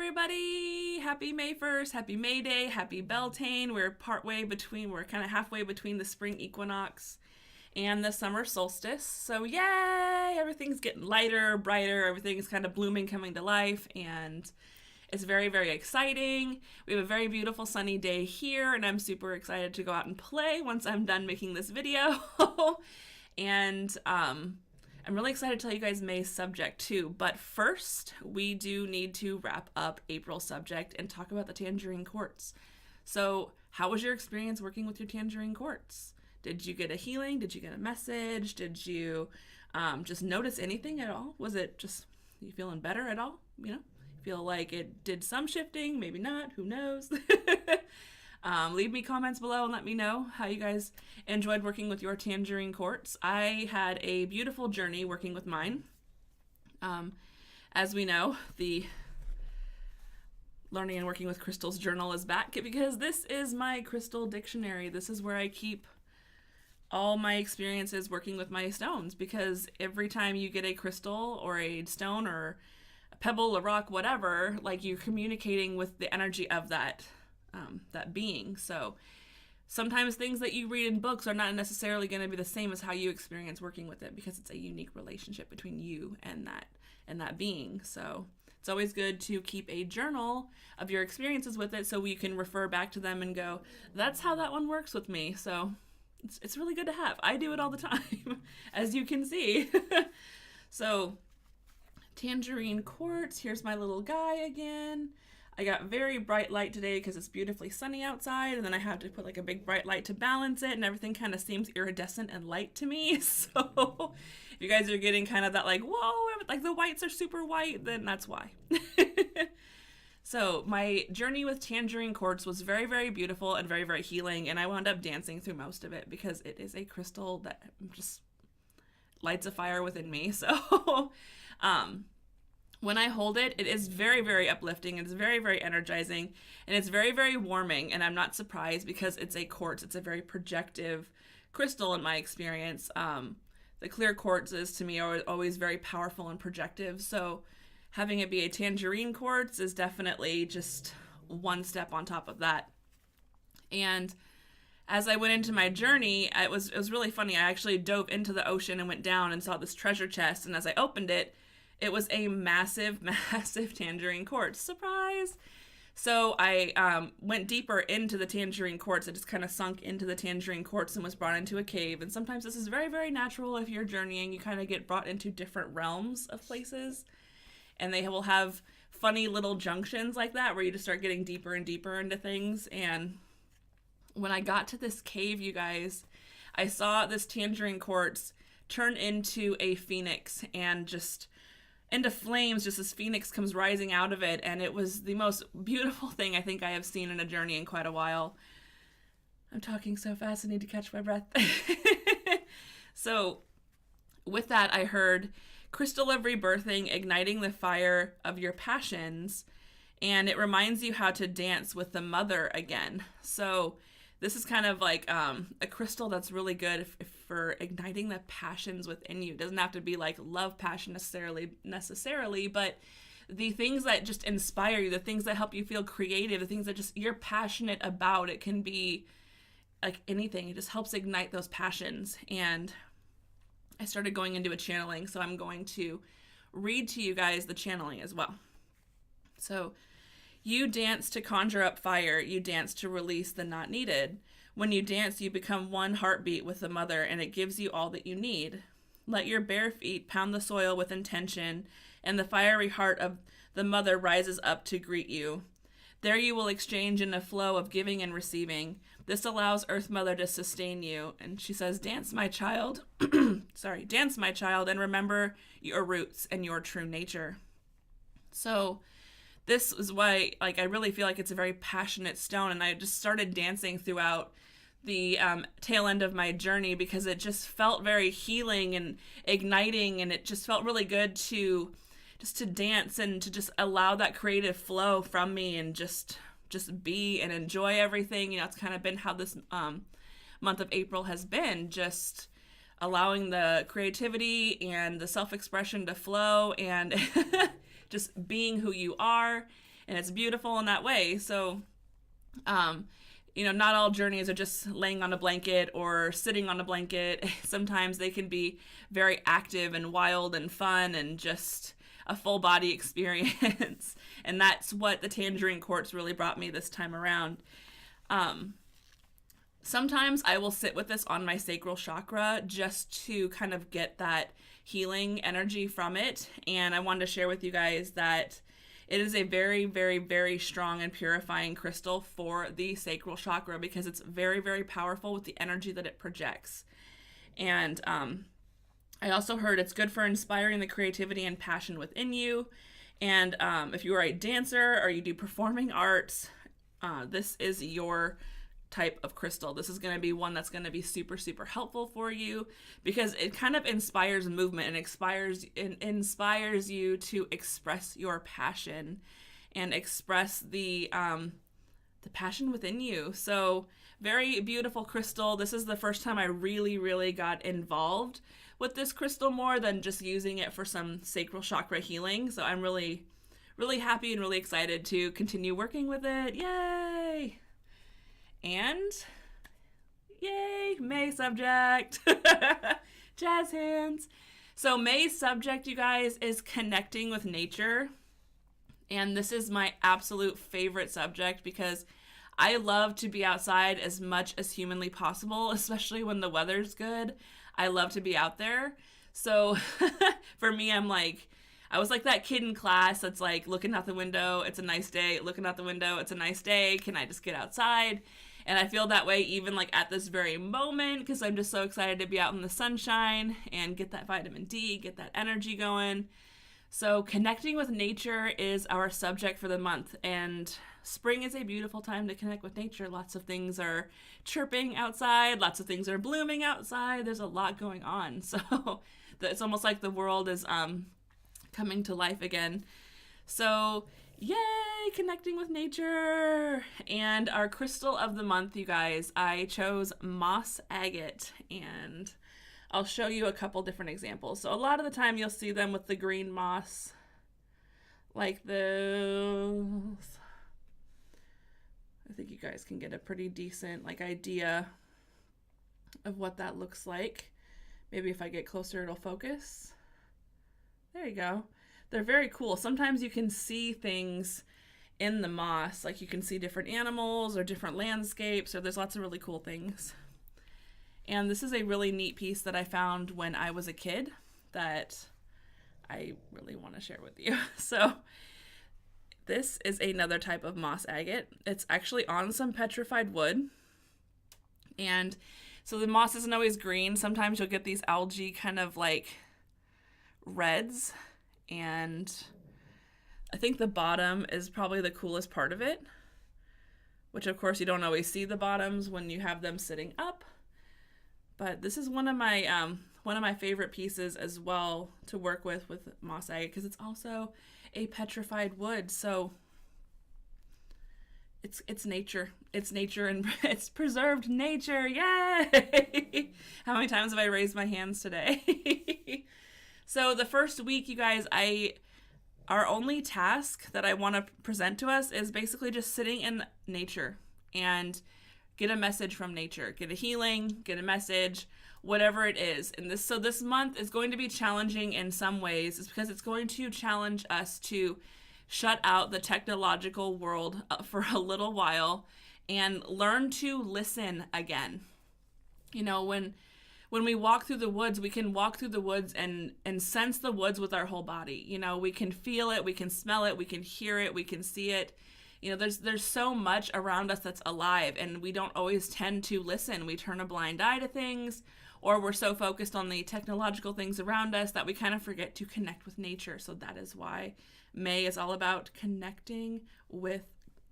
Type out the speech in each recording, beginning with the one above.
everybody! Happy May 1st, happy May Day, happy Beltane. We're kind of halfway between the spring equinox and the summer solstice. So, yay! Everything's getting lighter, brighter, everything's kind of blooming, coming to life, and it's very, very exciting. We have a very beautiful sunny day here, and I'm super excited to go out and play once I'm done making this video. and, I'm really excited to tell you guys May's subject too, but first we do need to wrap up April's subject and talk about the tangerine quartz. So, how was your experience working with your tangerine quartz? Did you get a healing? Did you get a message? Did you just notice anything at all? Was it just you feeling better at all? Feel like it did some shifting, maybe not, who knows? Leave me comments below and let me know how you guys enjoyed working with your tangerine quartz. I had a beautiful journey working with mine. As we know, the Learning and Working with Crystals journal is back because this is my crystal dictionary. This is where I keep all my experiences working with my stones, because every time you get a crystal or a stone or a pebble, a rock, whatever, like you're communicating with the energy of that being. So sometimes things that you read in books are not necessarily going to be the same as how you experience working with it, because it's a unique relationship between you and that being. So it's always good to keep a journal of your experiences with it so you can refer back to them and go, that's how that one works with me. So it's really good to have. I do it all the time, as you can see. So tangerine quartz, here's my little guy again. I got very bright light today because it's beautifully sunny outside, and then I have to put like a big bright light to balance it, and everything kind of seems iridescent and light to me. So if you guys are getting kind of that like, whoa, like the whites are super white, then that's why. So my journey with tangerine quartz was very, very beautiful and very, very healing, and I wound up dancing through most of it because it is a crystal that just lights a fire within me. So when I hold it, it is very, very uplifting. It's very, very energizing, and it's very, very warming. And I'm not surprised because it's a quartz. It's a very projective crystal in my experience. The clear quartzes to me are always very powerful and projective. So having it be a tangerine quartz is definitely just one step on top of that. And as I went into my journey, it was really funny. I actually dove into the ocean and went down and saw this treasure chest. And as I opened it, it was a massive, massive tangerine quartz. Surprise! So I went deeper into the tangerine quartz. I just kind of sunk into the tangerine quartz and was brought into a cave. And sometimes this is very, very natural. If you're journeying, you kind of get brought into different realms of places. And they will have funny little junctions like that where you just start getting deeper and deeper into things. And when I got to this cave, you guys, I saw this tangerine quartz turn into a phoenix and just into flames. Just this phoenix comes rising out of it, and it was the most beautiful thing I think I have seen in a journey in quite a while. I'm talking so fast I need to catch my breath. So with that, I heard crystal of rebirthing, igniting the fire of your passions, and it reminds you how to dance with the mother again. So this is kind of like a crystal that's really good for igniting the passions within you. It doesn't have to be like love passion necessarily, but the things that just inspire you, the things that help you feel creative, the things that just you're passionate about. It can be like anything. It just helps ignite those passions. And I started going into a channeling, so I'm going to read to you guys the channeling as well. So, you dance to conjure up fire. You dance to release the not needed. When you dance, you become one heartbeat with the mother, and it gives you all that you need. Let your bare feet pound the soil with intention, and the fiery heart of the mother rises up to greet you. There you will exchange in a flow of giving and receiving. This allows Earth Mother to sustain you. And she says, dance, my child. Dance, my child, and remember your roots and your true nature. So this is why, I really feel like it's a very passionate stone, and I just started dancing throughout the tail end of my journey because it just felt very healing and igniting, and it just felt really good to dance and to just allow that creative flow from me and just be and enjoy everything. It's kind of been how this month of April has been, just allowing the creativity and the self-expression to flow and just being who you are and it's beautiful in that way. So, not all journeys are just laying on a blanket or sitting on a blanket. Sometimes they can be very active and wild and fun and just a full body experience. And that's what the Tangerine Quartz really brought me this time around. Sometimes I will sit with this on my sacral chakra just to kind of get that healing energy from it. And I wanted to share with you guys that it is a very, very, very strong and purifying crystal for the sacral chakra because it's very, very powerful with the energy that it projects. And I also heard it's good for inspiring the creativity and passion within you. And if you are a dancer or you do performing arts, this is your type of crystal. This is going to be one that's going to be super, super helpful for you because it kind of inspires movement and inspires you to express your passion and express the passion within you. So very beautiful crystal. This is the first time I really, really got involved with this crystal more than just using it for some sacral chakra healing. So I'm really, really happy and really excited to continue working with it. Yay! And yay, May subject. Jazz hands. So May's subject, you guys, is connecting with nature. And this is my absolute favorite subject because I love to be outside as much as humanly possible, especially when the weather's good. I love to be out there. So for me, I was like that kid in class that's like looking out the window, it's a nice day, looking out the window, it's a nice day, can I just get outside? And I feel that way even like at this very moment because I'm just so excited to be out in the sunshine and get that vitamin D, get that energy going. So connecting with nature is our subject for the month, and spring is a beautiful time to connect with nature. Lots of things are chirping outside, lots of things are blooming outside. There's a lot going on. So it's almost like the world is coming to life again. So yay, connecting with nature. And our crystal of the month, you guys, I chose moss agate, and I'll show you a couple different examples. So a lot of the time you'll see them with the green moss like those. I think you guys can get a pretty decent idea of what that looks like. Maybe if I get closer it'll focus. There you go. They're very cool. Sometimes you can see things in the moss, like you can see different animals or different landscapes, or there's lots of really cool things. And this is a really neat piece that I found when I was a kid that I really want to share with you. So this is another type of moss agate. It's actually on some petrified wood. And so the moss isn't always green. Sometimes you'll get these algae kind of like reds. And I think the bottom is probably the coolest part of it, which of course you don't always see the bottoms when you have them sitting up. But this is one of my favorite pieces as well to work with moss agate because it's also a petrified wood. So it's nature. It's nature and it's preserved nature. Yay! How many times have I raised my hands today? So the first week, you guys, our only task that I want to present to us is basically just sitting in nature and get a message from nature, get a healing, get a message, whatever it is. And this month is going to be challenging in some ways. It's because it's going to challenge us to shut out the technological world for a little while and learn to listen again. When we walk through the woods, we can walk through the woods and sense the woods with our whole body. We can feel it, we can smell it, we can hear it, we can see it. There's so much around us that's alive, and we don't always tend to listen. We turn a blind eye to things, or we're so focused on the technological things around us that we kind of forget to connect with nature. So that is why May is all about connecting with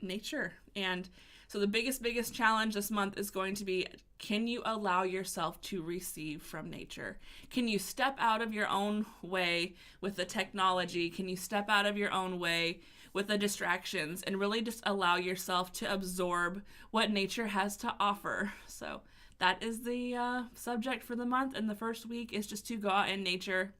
nature. And so the biggest challenge this month is going to be, can you allow yourself to receive from nature? Can you step out of your own way with the technology? Can you step out of your own way with the distractions and really just allow yourself to absorb what nature has to offer? So that is the subject for the month. And the first week is just to go out in nature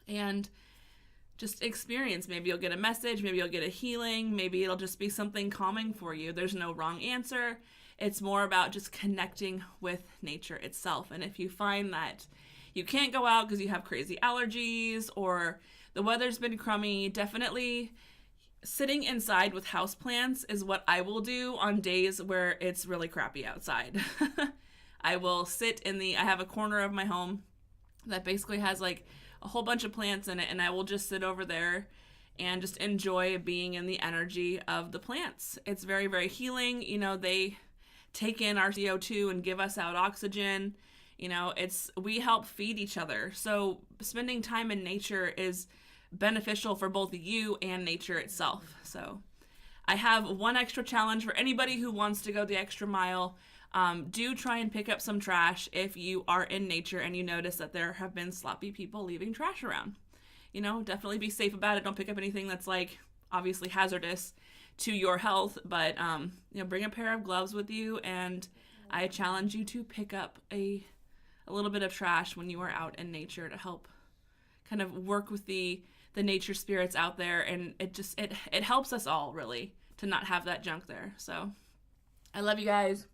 and just experience. Maybe you'll get a message, maybe you'll get a healing, maybe it'll just be something calming for you. There's no wrong answer. It's more about just connecting with nature itself. And if you find that you can't go out because you have crazy allergies or the weather's been crummy, definitely sitting inside with houseplants is what I will do on days where it's really crappy outside. I will sit I have a corner of my home that basically has like a whole bunch of plants in it, and I will just sit over there and just enjoy being in the energy of the plants. It's very, very healing. You know, they take in our CO2 and give us out oxygen. You know, we help feed each other. So spending time in nature is beneficial for both you and nature itself. So I have one extra challenge for anybody who wants to go the extra mile. Do try and pick up some trash if you are in nature and you notice that there have been sloppy people leaving trash around. You know, definitely be safe about it. Don't pick up anything that's like obviously hazardous to your health, but you know, bring a pair of gloves with you, and I challenge you to pick up a little bit of trash when you are out in nature to help kind of work with the nature spirits out there, and it helps us all really to not have that junk there. So I love you guys.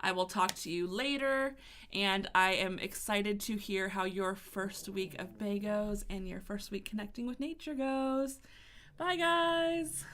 I will talk to you later, and I am excited to hear how your first week of Bay goes and your first week connecting with nature goes. Bye, guys.